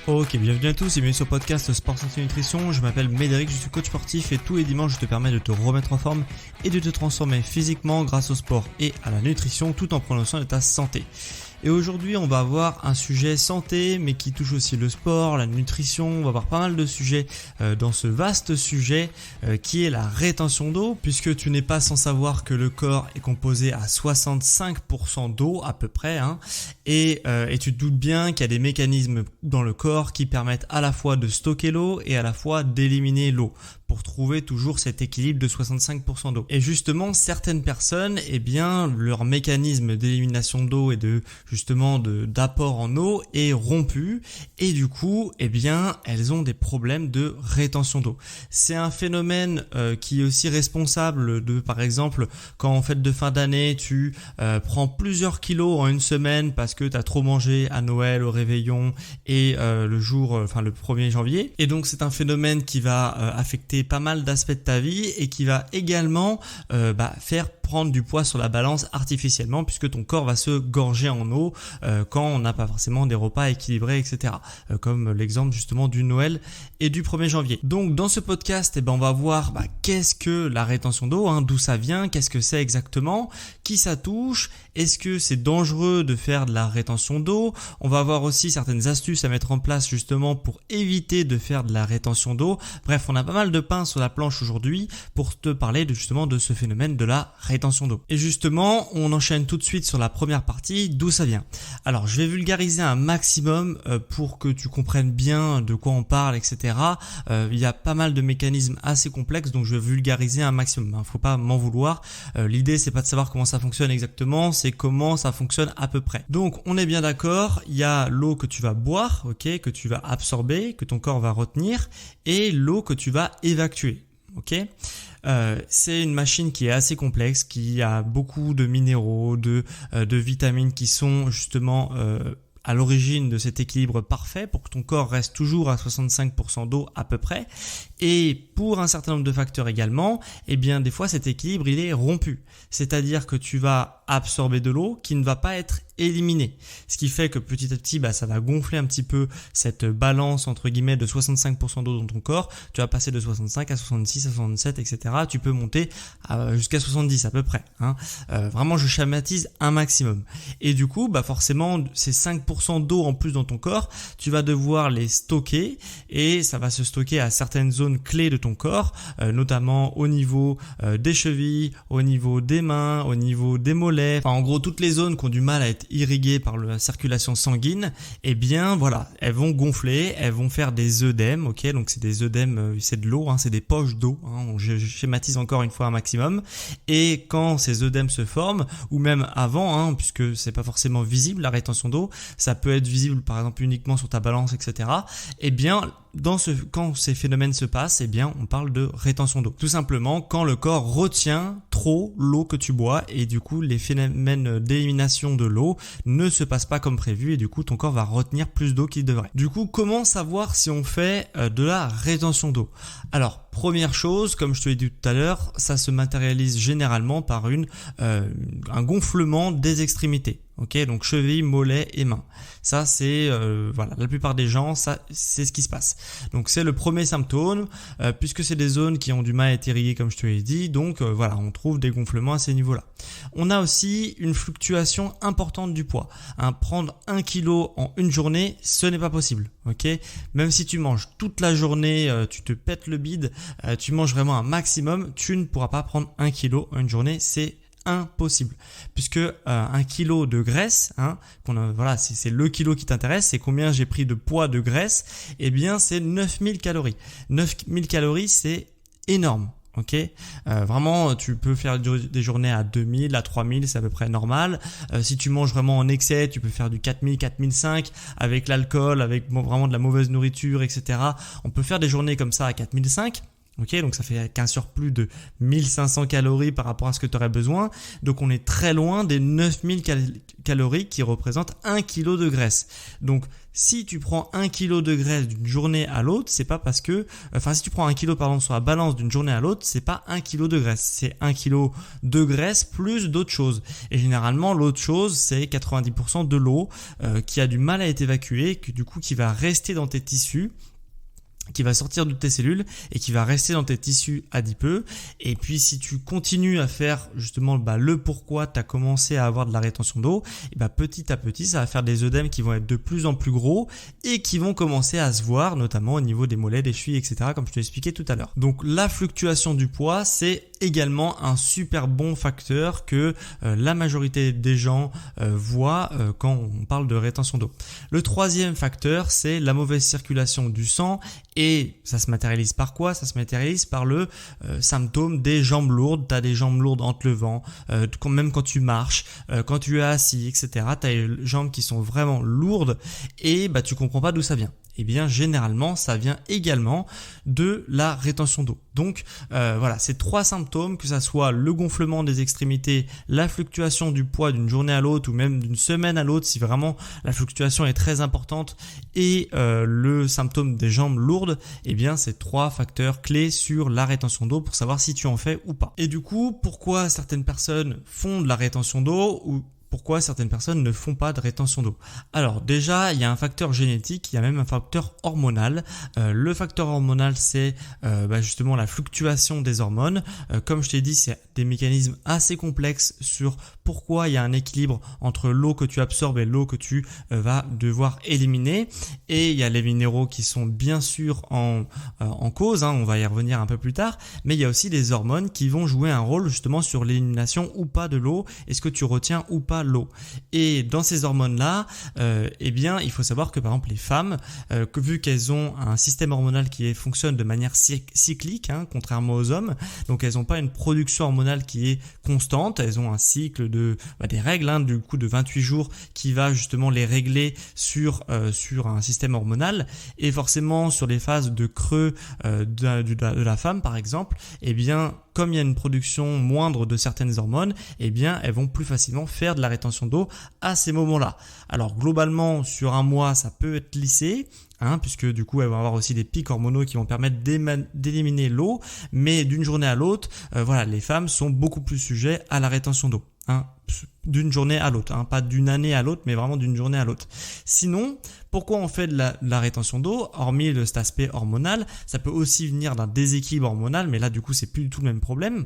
Ok, bienvenue à tous et bienvenue sur le podcast Sport Santé Nutrition. Je m'appelle Médéric, je suis coach sportif et tous les dimanches je te permets de te remettre en forme et de te transformer physiquement grâce au sport et à la nutrition tout en prenant soin de ta santé. Et aujourd'hui on va avoir un sujet santé mais qui touche aussi le sport, la nutrition, on va avoir pas mal de sujets dans ce vaste sujet qui est la rétention d'eau, puisque tu n'es pas sans savoir que le corps est composé à 65% d'eau à peu près et tu te doutes bien qu'il y a des mécanismes dans le corps qui permettent à la fois de stocker l'eau et à la fois d'éliminer l'eau pour trouver toujours cet équilibre de 65% d'eau. Et justement, certaines personnes, leur mécanisme d'élimination d'eau et d'apport en eau est rompu et du coup, elles ont des problèmes de rétention d'eau. C'est un phénomène qui est aussi responsable de, par exemple, quand en fête de fin d'année, tu prends plusieurs kilos en une semaine parce que tu as trop mangé à Noël, au réveillon et le 1er janvier. Et donc, c'est un phénomène qui va affecter pas mal d'aspects de ta vie et qui va également faire prendre du poids sur la balance artificiellement, puisque ton corps va se gorger en eau quand on n'a pas forcément des repas équilibrés, etc. Comme l'exemple justement du Noël et du 1er janvier. Donc dans ce podcast, on va voir qu'est-ce que la rétention d'eau, d'où ça vient, qu'est-ce que c'est exactement, qui ça touche, est-ce que c'est dangereux de faire de la rétention d'eau. On va voir aussi certaines astuces à mettre en place justement pour éviter de faire de la rétention d'eau. Bref, on a pas mal de pain sur la planche aujourd'hui pour te parler de ce phénomène de la rétention d'eau. Et justement, on enchaîne tout de suite sur la première partie, d'où ça vient. Alors, je vais vulgariser un maximum pour que tu comprennes bien de quoi on parle, etc. Il y a pas mal de mécanismes assez complexes, donc je vais vulgariser un maximum. Faut pas m'en vouloir. L'idée, c'est pas de savoir comment ça fonctionne exactement, c'est comment ça fonctionne à peu près. Donc, on est bien d'accord. Il y a l'eau que tu vas boire, que tu vas absorber, que ton corps va retenir, et l'eau que tu vas évacuer. C'est une machine qui est assez complexe, qui a beaucoup de minéraux, de vitamines qui sont justement à l'origine de cet équilibre parfait pour que ton corps reste toujours à 65% d'eau à peu près. Et pour un certain nombre de facteurs également, des fois cet équilibre il est rompu. C'est-à-dire que tu vas absorber de l'eau qui ne va pas être éliminée. Ce qui fait que petit à petit, ça va gonfler un petit peu cette balance entre guillemets de 65% d'eau dans ton corps. Tu vas passer de 65 à 66, à 67, etc. Tu peux monter jusqu'à 70 à peu près. Vraiment, je schématise un maximum. Et du coup, forcément, ces 5% d'eau en plus dans ton corps, tu vas devoir les stocker et ça va se stocker à certaines zones clés de ton corps, notamment au niveau des chevilles, au niveau des mains, au niveau des mollets. En gros, toutes les zones qui ont du mal à être irriguées par la circulation sanguine, elles vont gonfler, elles vont faire des œdèmes, donc c'est des œdèmes, c'est de l'eau, c'est des poches d'eau, je schématise encore une fois un maximum, et quand ces œdèmes se forment, ou même avant, puisque c'est pas forcément visible la rétention d'eau, ça peut être visible par exemple uniquement sur ta balance, etc. Quand ces phénomènes se passent, on parle de rétention d'eau. Tout simplement quand le corps retient trop l'eau que tu bois et du coup les phénomènes d'élimination de l'eau ne se passent pas comme prévu et du coup ton corps va retenir plus d'eau qu'il devrait. Du coup, comment savoir si on fait de la rétention d'eau? Alors, première chose, comme je te l'ai dit tout à l'heure, ça se matérialise généralement par un gonflement des extrémités. Donc cheville, mollet et main. Ça c'est la plupart des gens, ça c'est ce qui se passe. Donc c'est le premier symptôme puisque c'est des zones qui ont du mal à être irriguées comme je te l'ai dit. Donc on trouve des gonflements à ces niveaux-là. On a aussi une fluctuation importante du poids. Prendre 1 kg en une journée, ce n'est pas possible. Même si tu manges toute la journée, tu te pètes le bide, tu manges vraiment un maximum, tu ne pourras pas prendre 1 kg en une journée, c'est impossible, puisque 1 kg de graisse, c'est le kilo qui t'intéresse, c'est combien j'ai pris de poids de graisse, c'est 9000 calories. 9000 calories, c'est énorme. Vraiment, tu peux faire des journées à 2000, à 3000, c'est à peu près normal. Si tu manges vraiment en excès, tu peux faire du 4000, 4005 avec l'alcool, avec vraiment de la mauvaise nourriture, etc. On peut faire des journées comme ça à 4005. Ok, donc ça fait qu'un surplus de 1500 calories par rapport à ce que tu aurais besoin. Donc on est très loin des 9000 calories qui représentent 1 kg de graisse. Donc si tu prends 1 kg de graisse d'une journée à l'autre, c'est pas parce que, si tu prends 1 kg sur la balance d'une journée à l'autre, c'est pas 1 kg de graisse, c'est 1 kg de graisse plus d'autres choses. Et généralement, l'autre chose, c'est 90% de l'eau qui a du mal à être évacuée, qui va rester dans tes tissus, qui va sortir de tes cellules et qui va rester dans tes tissus adipeux. Et puis si tu continues à faire justement le pourquoi tu as commencé à avoir de la rétention d'eau, et petit à petit ça va faire des œdèmes qui vont être de plus en plus gros et qui vont commencer à se voir, notamment au niveau des mollets, des chevilles, etc., comme je te l'ai expliqué tout à l'heure. Donc la fluctuation du poids, c'est également un super bon facteur que la majorité des gens voient quand on parle de rétention d'eau. Le troisième facteur, c'est la mauvaise circulation du sang. Et ça se matérialise par quoi? Ça se matérialise par le symptôme des jambes lourdes. Tu as des jambes lourdes en te levant, même quand tu marches, quand tu es assis, etc. Tu as les jambes qui sont vraiment lourdes et tu comprends pas d'où ça vient. Eh bien, généralement, ça vient également de la rétention d'eau. Donc, ces 3 symptômes, que ça soit le gonflement des extrémités, la fluctuation du poids d'une journée à l'autre ou même d'une semaine à l'autre, si vraiment la fluctuation est très importante, et le symptôme des jambes lourdes, eh bien, c'est 3 facteurs clés sur la rétention d'eau pour savoir si tu en fais ou pas. Et du coup, pourquoi certaines personnes font de la rétention d'eau ou pourquoi certaines personnes ne font pas de rétention d'eau? Alors déjà, il y a un facteur génétique, il y a même un facteur hormonal. Le facteur hormonal, c'est justement la fluctuation des hormones. Comme je t'ai dit, c'est des mécanismes assez complexes sur pourquoi il y a un équilibre entre l'eau que tu absorbes et l'eau que tu vas devoir éliminer. Et il y a les minéraux qui sont bien sûr en cause, on va y revenir un peu plus tard, mais il y a aussi des hormones qui vont jouer un rôle justement sur l'élimination ou pas de l'eau, est-ce que tu retiens ou pas l'eau. Et dans ces hormones-là, il faut savoir que par exemple les femmes, vu qu'elles ont un système hormonal qui fonctionne de manière cyclique, contrairement aux hommes, donc elles n'ont pas une production hormonale qui est constante, elles ont un cycle des règles, du coup de 28 jours qui va justement les régler sur un système hormonal, et forcément sur les phases de creux de la femme par exemple, comme il y a une production moindre de certaines hormones, elles vont plus facilement faire de la rétention d'eau à ces moments-là. Alors globalement, sur un mois, ça peut être lissé, puisque du coup, elles vont avoir aussi des pics hormonaux qui vont permettre d'éliminer l'eau, mais d'une journée à l'autre, les femmes sont beaucoup plus sujets à la rétention d'eau. D'une journée à l'autre, pas d'une année à l'autre, mais vraiment d'une journée à l'autre. Sinon, pourquoi on fait de la rétention d'eau? Hormis cet aspect hormonal, ça peut aussi venir d'un déséquilibre hormonal, mais là du coup c'est plus du tout le même problème.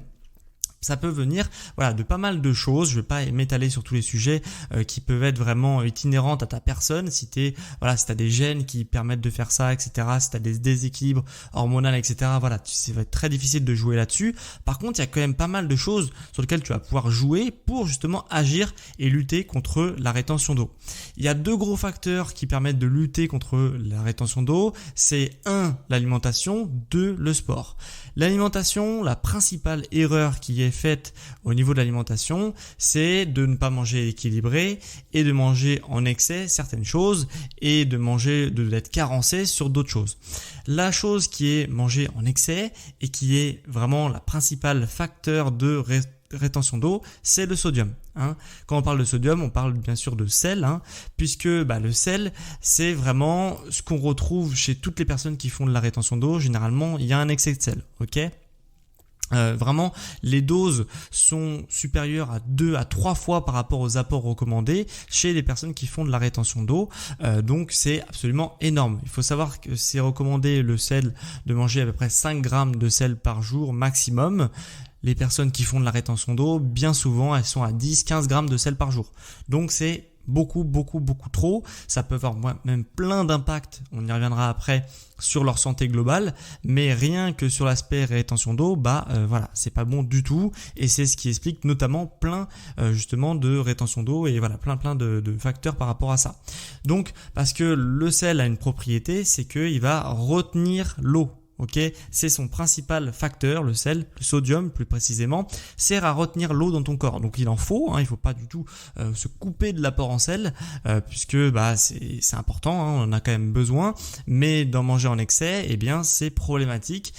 Ça peut venir de pas mal de choses. Je vais pas m'étaler sur tous les sujets qui peuvent être vraiment itinérentes à ta personne. Si t'as des gènes qui permettent de faire ça, etc. Si t'as des déséquilibres hormonaux, etc. Ça va être très difficile de jouer là-dessus. Par contre, il y a quand même pas mal de choses sur lesquelles tu vas pouvoir jouer pour justement agir et lutter contre la rétention d'eau. Il y a 2 gros facteurs qui permettent de lutter contre la rétention d'eau. C'est 1, l'alimentation, 2, le sport. L'alimentation, la principale erreur qui est faite au niveau de l'alimentation, c'est de ne pas manger équilibré et de manger en excès certaines choses et d'être carencé sur d'autres choses. La chose qui est manger en excès et qui est vraiment la principale facteur de rétention d'eau, c'est le sodium. Quand on parle de sodium, on parle bien sûr de sel, puisque le sel, c'est vraiment ce qu'on retrouve chez toutes les personnes qui font de la rétention d'eau. Généralement, il y a un excès de sel, ok ? Vraiment, les doses sont supérieures à 2 à 3 fois par rapport aux apports recommandés chez les personnes qui font de la rétention d'eau. Donc, c'est absolument énorme. Il faut savoir que c'est recommandé le sel de manger à peu près 5 grammes de sel par jour maximum. Les personnes qui font de la rétention d'eau, bien souvent, elles sont à 10-15 grammes de sel par jour. Donc, c'est beaucoup trop. Ça peut avoir même plein d'impacts, on y reviendra après, sur leur santé globale, mais rien que sur l'aspect rétention d'eau, c'est pas bon du tout, et c'est ce qui explique notamment plein justement de rétention d'eau et plein de facteurs par rapport à ça. Donc parce que le sel a une propriété, c'est qu'il va retenir l'eau. Ok, c'est son principal facteur, le sel, le sodium plus précisément, sert à retenir l'eau dans ton corps. Donc il en faut, il faut pas du tout se couper de l'apport en sel, puisque c'est important, on en a quand même besoin, mais d'en manger en excès, eh bien c'est problématique,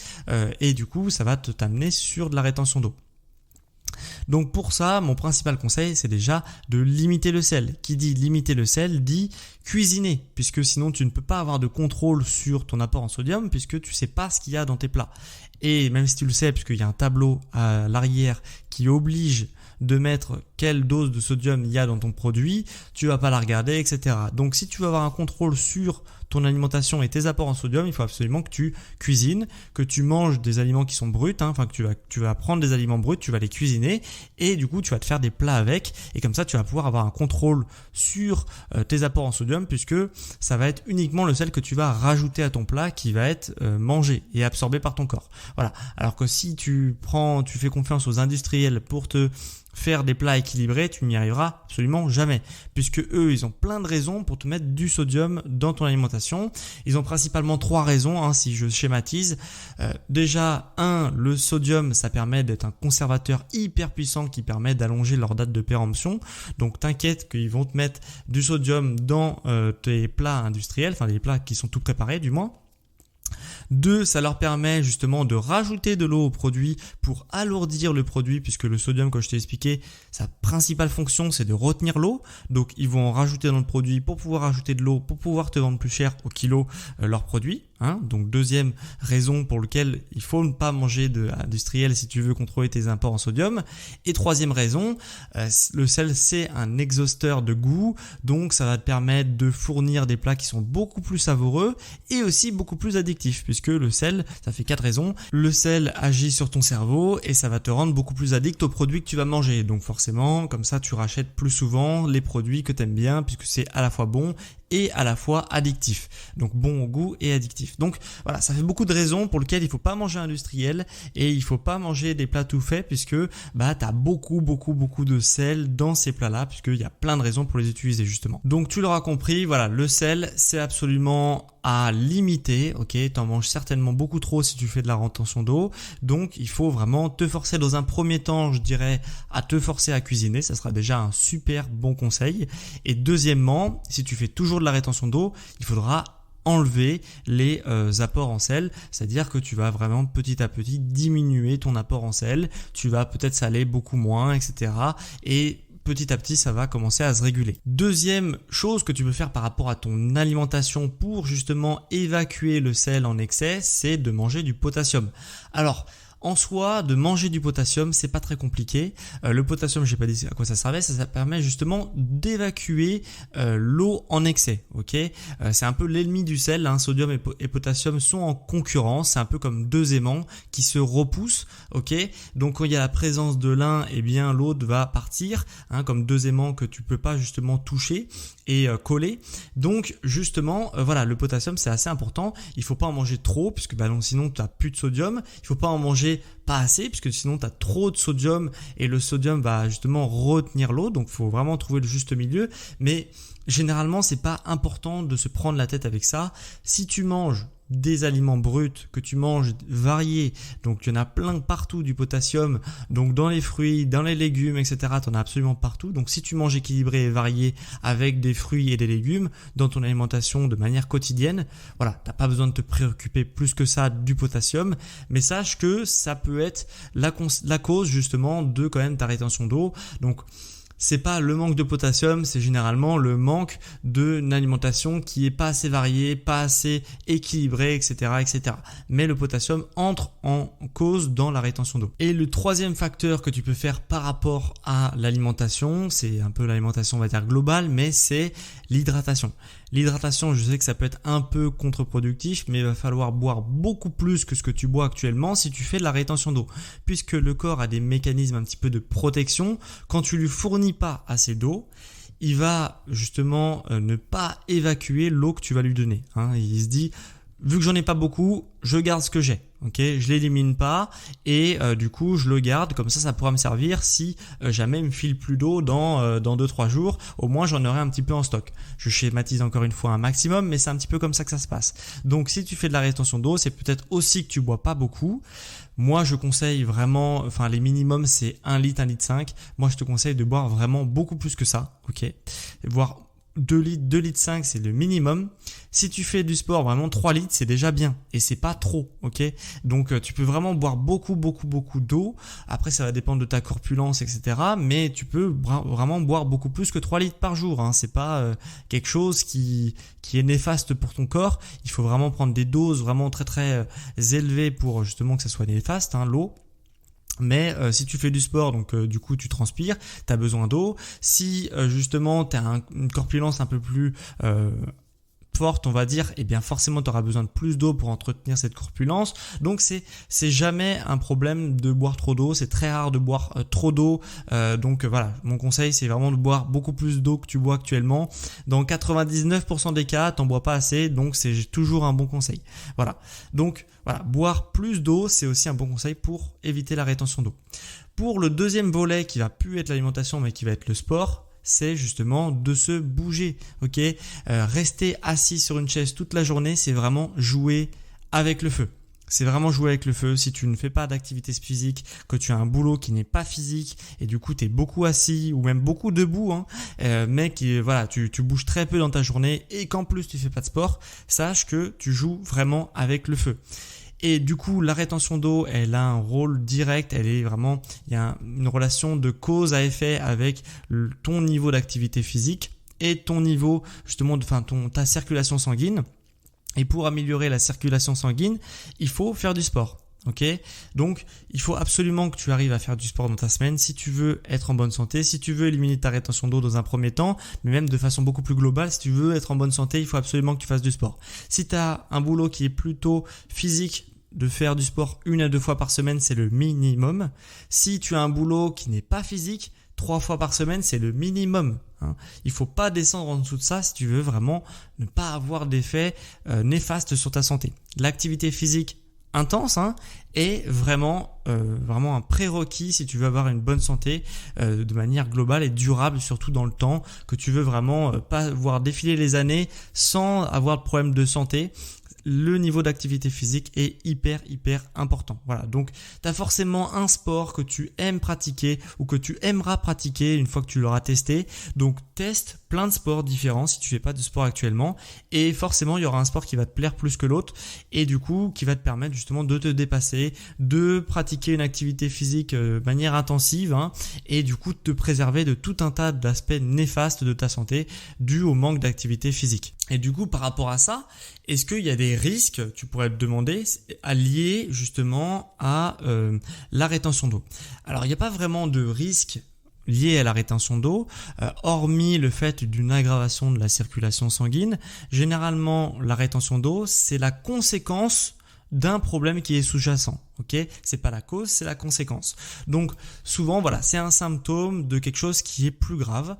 et du coup ça va t'amener sur de la rétention d'eau. Donc pour ça, mon principal conseil, c'est déjà de limiter le sel. Qui dit limiter le sel dit cuisiner, puisque sinon tu ne peux pas avoir de contrôle sur ton apport en sodium, puisque tu sais pas ce qu'il y a dans tes plats. Et même si tu le sais, puisqu'il y a un tableau à l'arrière qui oblige de mettre quelle dose de sodium il y a dans ton produit, tu vas pas la regarder, etc. Donc si tu veux avoir un contrôle sur ton alimentation et tes apports en sodium, il faut absolument que tu cuisines, que tu manges des aliments qui sont bruts, enfin que tu vas prendre des aliments bruts, tu vas les cuisiner et du coup tu vas te faire des plats avec, et comme ça tu vas pouvoir avoir un contrôle sur tes apports en sodium, puisque ça va être uniquement le sel que tu vas rajouter à ton plat qui va être mangé et absorbé par ton corps. Voilà. Alors que si tu fais confiance aux industriels pour te faire des plats équilibrés, tu n'y arriveras absolument jamais, puisque eux, ils ont plein de raisons pour te mettre du sodium dans ton alimentation. Ils ont principalement 3 raisons, si je schématise. Déjà, le sodium, ça permet d'être un conservateur hyper puissant qui permet d'allonger leur date de péremption. Donc t'inquiète qu'ils vont te mettre du sodium dans tes plats industriels, enfin des plats qui sont tout préparés du moins. 2, ça leur permet justement de rajouter de l'eau au produit pour alourdir le produit, puisque le sodium, comme je t'ai expliqué, sa principale fonction c'est de retenir l'eau. Donc ils vont en rajouter dans le produit pour pouvoir ajouter de l'eau, pour pouvoir te vendre plus cher au kilo leur produit. Donc deuxième raison pour laquelle il faut ne pas manger d'industriel si tu veux contrôler tes apports en sodium. Et troisième raison, le sel c'est un exhausteur de goût, donc ça va te permettre de fournir des plats qui sont beaucoup plus savoureux et aussi beaucoup plus addictifs, puisque le sel, ça fait 4 raisons. Le sel agit sur ton cerveau et ça va te rendre beaucoup plus addict aux produits que tu vas manger. Donc forcément, comme ça tu rachètes plus souvent les produits que tu aimes bien, puisque c'est à la fois bon et à la fois addictif. Donc bon au goût et addictif. Donc voilà, ça fait beaucoup de raisons pour lesquelles il faut pas manger industriel et il faut pas manger des plats tout faits, puisque tu as beaucoup de sel dans ces plats-là, puisqu'il y a plein de raisons pour les utiliser justement. Donc tu l'auras compris, voilà, le sel c'est absolument à limiter, ok, t'en manges certainement beaucoup trop si tu fais de la rétention d'eau, donc il faut vraiment te forcer dans un premier temps, je dirais, à te forcer à cuisiner, ça sera déjà un super bon conseil. Et deuxièmement, si tu fais toujours de la rétention d'eau, il faudra enlever les apports en sel, c'est-à-dire que tu vas vraiment petit à petit diminuer ton apport en sel, tu vas peut-être saler beaucoup moins, etc. Et petit à petit, ça va commencer à se réguler. Deuxième chose que tu peux faire par rapport à ton alimentation pour justement évacuer le sel en excès, c'est de manger du potassium. Alors, en soi, de manger du potassium, c'est pas très compliqué. Le potassium, j'ai pas dit à quoi ça servait, ça permet justement d'évacuer l'eau en excès. Ok, c'est un peu l'ennemi du sel. Sodium et potassium sont en concurrence. C'est un peu comme 2 aimants qui se repoussent. Ok, donc quand il y a la présence de l'un, eh bien l'autre va partir. Comme 2 aimants que tu peux pas justement toucher et coller. Donc justement, voilà, le potassium c'est assez important. Il faut pas en manger trop, puisque sinon tu as plus de sodium. Il faut pas en manger pas assez, puisque sinon tu as trop de sodium et le sodium va justement retenir l'eau. Donc il faut vraiment trouver le juste milieu. Mais généralement, c'est pas important de se prendre la tête avec ça. Si tu manges des aliments bruts, que tu manges variés, donc il y en a plein partout du potassium, donc dans les fruits, dans les légumes, etc. tu en as absolument partout. Donc si tu manges équilibré et varié avec des fruits et des légumes dans ton alimentation de manière quotidienne, voilà, t'as pas besoin de te préoccuper plus que ça du potassium, mais sache que ça peut être la cause justement de quand même ta rétention d'eau. Donc c'est pas le manque de potassium, c'est généralement le manque d'une alimentation qui est pas assez variée, pas assez équilibrée, etc., etc. Mais le potassium entre en cause dans la rétention d'eau. Et le troisième facteur que tu peux faire par rapport à l'alimentation, c'est un peu l'alimentation, on va dire globale, mais c'est l'hydratation. L'hydratation, je sais que ça peut être un peu contre-productif, mais il va falloir boire beaucoup plus que ce que tu bois actuellement si tu fais de la rétention d'eau, puisque le corps a des mécanismes un petit peu de protection. Quand tu lui fournis pas assez d'eau, il va justement ne pas évacuer l'eau que tu vas lui donner. Il se dit, vu que j'en ai pas beaucoup, je garde ce que j'ai. Ok, je l'élimine pas et du coup je le garde, comme ça pourra me servir si jamais il me file plus d'eau dans 2-3 jours, au moins j'en aurai un petit peu en stock. Je schématise encore une fois un maximum, mais c'est un petit peu comme ça que ça se passe. Donc si tu fais de la rétention d'eau, c'est peut-être aussi que tu bois pas beaucoup. Moi je conseille vraiment, enfin les minimums c'est 1 litre, 1 litre 5. Moi je te conseille de boire vraiment beaucoup plus que ça, ok, voire 2 litres, 2 litres 5 c'est le minimum. Si tu fais du sport, vraiment 3 litres c'est déjà bien et c'est pas trop, ok. Donc tu peux vraiment boire beaucoup d'eau. Après ça va dépendre de ta corpulence, etc. Mais tu peux vraiment boire beaucoup plus que 3 litres par jour, hein. C'est pas quelque chose qui est néfaste pour ton corps. Il faut vraiment prendre des doses vraiment très élevées pour justement que ça soit néfaste, hein, l'eau. Mais si tu fais du sport, donc du coup tu transpires, tu as besoin d'eau. Si justement tu as une corpulence un peu plus forte, on va dire, et bien forcément tu auras besoin de plus d'eau pour entretenir cette corpulence. Donc c'est jamais un problème de boire trop d'eau, c'est très rare de boire trop d'eau. Donc voilà, mon conseil c'est vraiment de boire beaucoup plus d'eau que tu bois actuellement. Dans 99% des cas, t'en bois pas assez, donc c'est toujours un bon conseil. Voilà. Donc voilà, boire plus d'eau, c'est aussi un bon conseil pour éviter la rétention d'eau. Pour le deuxième volet qui va plus être l'alimentation mais qui va être le sport, c'est justement de se bouger, ok. Rester assis sur une chaise toute la journée, c'est vraiment jouer avec le feu. C'est vraiment jouer avec le feu. Si tu ne fais pas d'activité physique, que tu as un boulot qui n'est pas physique et du coup tu es beaucoup assis ou même beaucoup debout, hein, mais tu bouges très peu dans ta journée et qu'en plus tu fais pas de sport, sache que tu joues vraiment avec le feu. Et du coup, la rétention d'eau, elle a un rôle direct, il y a une relation de cause à effet avec ton niveau d'activité physique et ton niveau, justement, ta circulation sanguine. Et pour améliorer la circulation sanguine, il faut faire du sport. Ok, donc il faut absolument que tu arrives à faire du sport dans ta semaine si tu veux être en bonne santé, si tu veux éliminer ta rétention d'eau dans un premier temps, mais même de façon beaucoup plus globale, si tu veux être en bonne santé, il faut absolument que tu fasses du sport. Si tu as un boulot qui est plutôt physique, de faire du sport 1 à 2 fois par semaine, c'est le minimum. Si tu as un boulot qui n'est pas physique, 3 fois par semaine, c'est le minimum. Il faut pas descendre en dessous de ça si tu veux vraiment ne pas avoir d'effet néfaste sur ta santé. L'activité physique intense est vraiment un prérequis si tu veux avoir une bonne santé de manière globale et durable, surtout dans le temps, que tu veux vraiment pas voir défiler les années sans avoir de problème de santé. Le niveau d'activité physique est hyper important. Voilà, donc tu as forcément un sport que tu aimes pratiquer ou que tu aimeras pratiquer une fois que tu l'auras testé. Donc teste plein de sports différents si tu fais pas de sport actuellement et forcément il y aura un sport qui va te plaire plus que l'autre et du coup qui va te permettre justement de te dépasser, de pratiquer une activité physique de manière intensive et du coup de te préserver de tout un tas d'aspects néfastes de ta santé dus au manque d'activité physique. Et du coup par rapport à ça, est-ce qu'il y a des risques, tu pourrais te demander, liés justement à la rétention d'eau? Alors il n'y a pas vraiment de risque lié à la rétention d'eau, hormis le fait d'une aggravation de la circulation sanguine. Généralement, la rétention d'eau, c'est la conséquence d'un problème qui est sous-jacent. Ok, c'est pas la cause, c'est la conséquence. Donc souvent, voilà, c'est un symptôme de quelque chose qui est plus grave.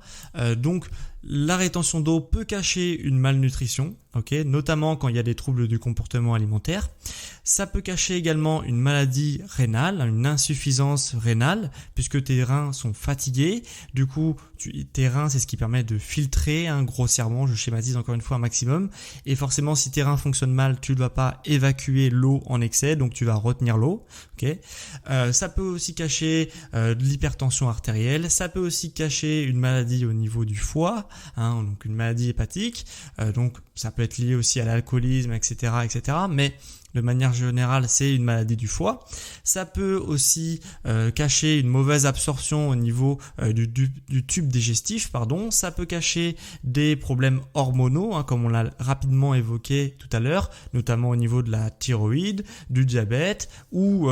Donc la rétention d'eau peut cacher une malnutrition, ok, notamment quand il y a des troubles du comportement alimentaire. Ça peut cacher également une maladie rénale, une insuffisance rénale, puisque tes reins sont fatigués. Du coup, tes reins, c'est ce qui permet de filtrer grossièrement, je schématise encore une fois un maximum. Et forcément, si tes reins fonctionnent mal, tu ne vas pas évacuer l'eau en excès, donc tu vas retenir l'eau. Okay. Ça peut aussi cacher de l'hypertension artérielle. Ça peut aussi cacher une maladie au niveau du foie, donc une maladie hépatique. Donc ça peut être lié aussi à l'alcoolisme, etc., etc. Mais de manière générale, c'est une maladie du foie. Ça peut aussi cacher une mauvaise absorption au niveau du tube digestif, Ça peut cacher des problèmes hormonaux, comme on l'a rapidement évoqué tout à l'heure, notamment au niveau de la thyroïde, du diabète ou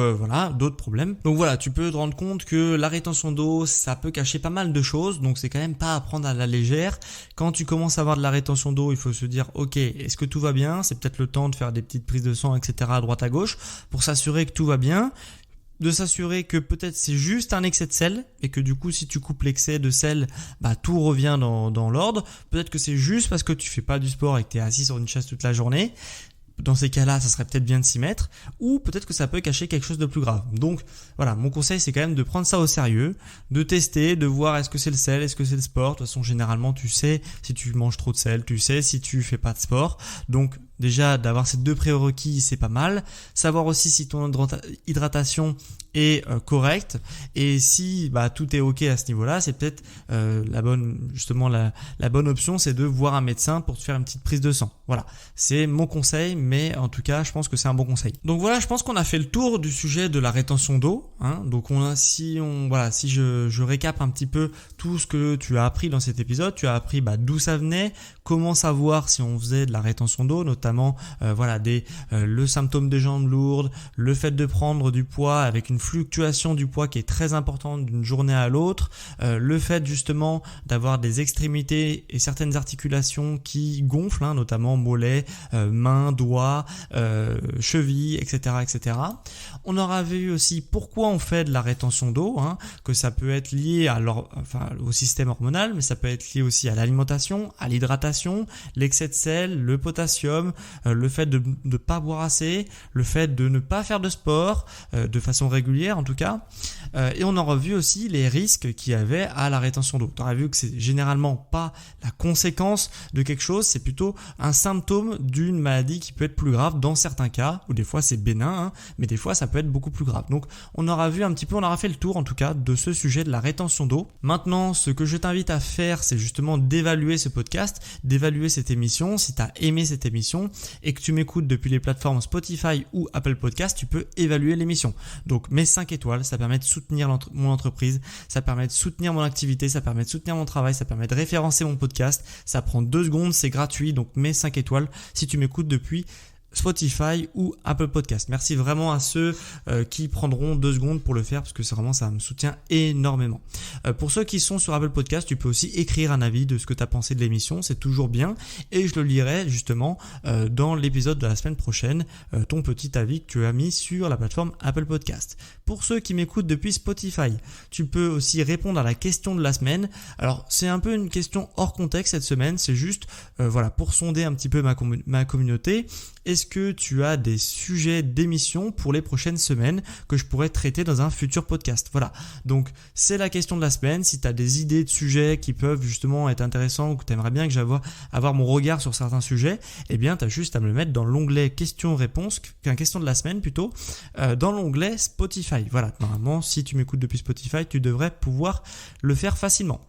d'autres problèmes. Donc voilà, tu peux te rendre compte que la rétention d'eau, ça peut cacher pas mal de choses, donc c'est quand même pas à prendre à la légère. Quand tu commences à avoir de la rétention d'eau, il faut se dire, ok, est-ce que tout va bien? C'est peut-être le temps de faire des petites prises de sang, etc. à droite à gauche pour s'assurer que tout va bien, de s'assurer que peut-être c'est juste un excès de sel et que du coup si tu coupes l'excès de sel, tout revient dans l'ordre. Peut-être que c'est juste parce que tu fais pas du sport et que tu es assis sur une chaise toute la journée. dans ces cas-là, ça serait peut-être bien de s'y mettre, ou peut-être que ça peut cacher quelque chose de plus grave. Donc voilà, mon conseil c'est quand même de prendre ça au sérieux, de tester, de voir est-ce que c'est le sel, est-ce que c'est le sport. De toute façon, généralement, tu sais si tu manges trop de sel, tu sais si tu fais pas de sport. Donc déjà, d'avoir ces 2 prérequis, c'est pas mal. Savoir aussi si ton hydratation est correcte, et si tout est ok à ce niveau-là, c'est peut-être la bonne option, c'est de voir un médecin pour te faire une petite prise de sang. Voilà, c'est mon conseil, mais en tout cas, je pense que c'est un bon conseil. Donc voilà, je pense qu'on a fait le tour du sujet de la rétention d'eau. Donc si je récap un petit peu tout ce que tu as appris dans cet épisode, tu as appris d'où ça venait, comment savoir si on faisait de la rétention d'eau, notamment le symptôme des jambes lourdes, le fait de prendre du poids avec une fluctuation du poids qui est très importante d'une journée à l'autre, le fait justement d'avoir des extrémités et certaines articulations qui gonflent, notamment mollets, mains, doigts, chevilles, etc., etc. On aura vu aussi pourquoi on fait de la rétention d'eau, que ça peut être lié au système hormonal, mais ça peut être lié aussi à l'alimentation, à l'hydratation, l'excès de sel, le potassium, le fait de ne pas boire assez, le fait de ne pas faire de sport de façon régulière en tout cas, et on aura vu aussi les risques qu'il y avait à la rétention d'eau. Tu auras vu que c'est généralement pas la conséquence de quelque chose, c'est plutôt un symptôme d'une maladie qui peut être plus grave dans certains cas, ou des fois c'est bénin, mais des fois ça peut être beaucoup plus grave. Donc on aura fait le tour en tout cas de ce sujet de la rétention d'eau. Maintenant, ce que je t'invite à faire, c'est justement d'évaluer ce podcast, d'évaluer cette émission. Si tu as aimé cette émission et que tu m'écoutes depuis les plateformes Spotify ou Apple Podcast, tu peux évaluer l'émission. Donc mets 5 étoiles, ça permet de soutenir mon entreprise, ça permet de soutenir mon activité, ça permet de soutenir mon travail, ça permet de référencer mon podcast. Ça prend 2 secondes, c'est gratuit, donc mets 5 étoiles si tu m'écoutes depuis Spotify ou Apple Podcast. Merci vraiment à ceux qui prendront 2 secondes pour le faire, parce que ça me soutient énormément. Pour ceux qui sont sur Apple Podcast, tu peux aussi écrire un avis de ce que tu as pensé de l'émission, c'est toujours bien, et je le lirai justement dans l'épisode de la semaine prochaine, ton petit avis que tu as mis sur la plateforme Apple Podcast. Pour ceux qui m'écoutent depuis Spotify, tu peux aussi répondre à la question de la semaine. Alors c'est un peu une question hors contexte cette semaine, c'est juste pour sonder un petit peu ma communauté. Est-ce que tu as des sujets d'émission pour les prochaines semaines que je pourrais traiter dans un futur podcast? Voilà, donc c'est la question de la semaine. Si tu as des idées de sujets qui peuvent justement être intéressants, ou que tu aimerais bien que j'aille avoir mon regard sur certains sujets, eh bien tu as juste à me le mettre dans l'onglet questions-réponses, question de la semaine plutôt, dans l'onglet Spotify. Voilà, normalement si tu m'écoutes depuis Spotify, tu devrais pouvoir le faire facilement.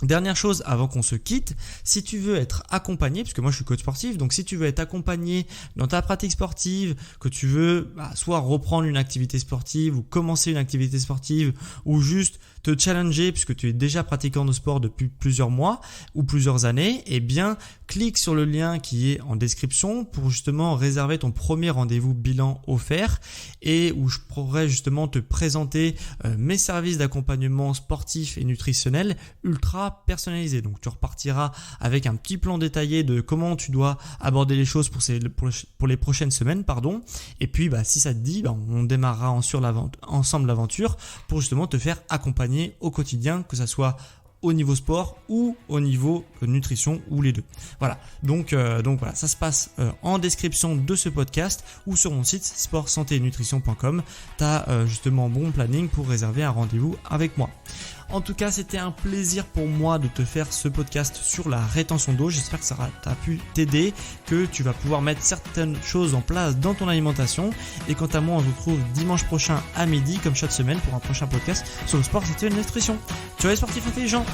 Dernière chose avant qu'on se quitte, si tu veux être accompagné, parce que moi je suis coach sportif, donc si tu veux être accompagné dans ta pratique sportive, que tu veux soit reprendre une activité sportive ou commencer une activité sportive, ou juste te challenger puisque tu es déjà pratiquant de sport depuis plusieurs mois ou plusieurs années, eh bien clique sur le lien qui est en description pour justement réserver ton premier rendez-vous bilan offert, et où je pourrais justement te présenter mes services d'accompagnement sportif et nutritionnel ultra personnalisés. Donc tu repartiras avec un petit plan détaillé de comment tu dois aborder les choses pour les prochaines semaines, et puis si ça te dit, on démarrera ensemble l'aventure pour justement te faire accompagner au quotidien, que ça soit au niveau sport ou au niveau nutrition, ou les deux. Voilà, donc voilà, ça se passe en description de ce podcast ou sur mon site sportsanténutrition.com. Tu as justement bon planning pour réserver un rendez-vous avec moi. En tout cas, c'était un plaisir pour moi de te faire ce podcast sur la rétention d'eau. J'espère que ça a pu t'aider, que tu vas pouvoir mettre certaines choses en place dans ton alimentation. Et quant à moi, on se retrouve dimanche prochain à midi, comme chaque semaine, pour un prochain podcast sur le sport, santé et nutrition. Tu es sportif intelligent.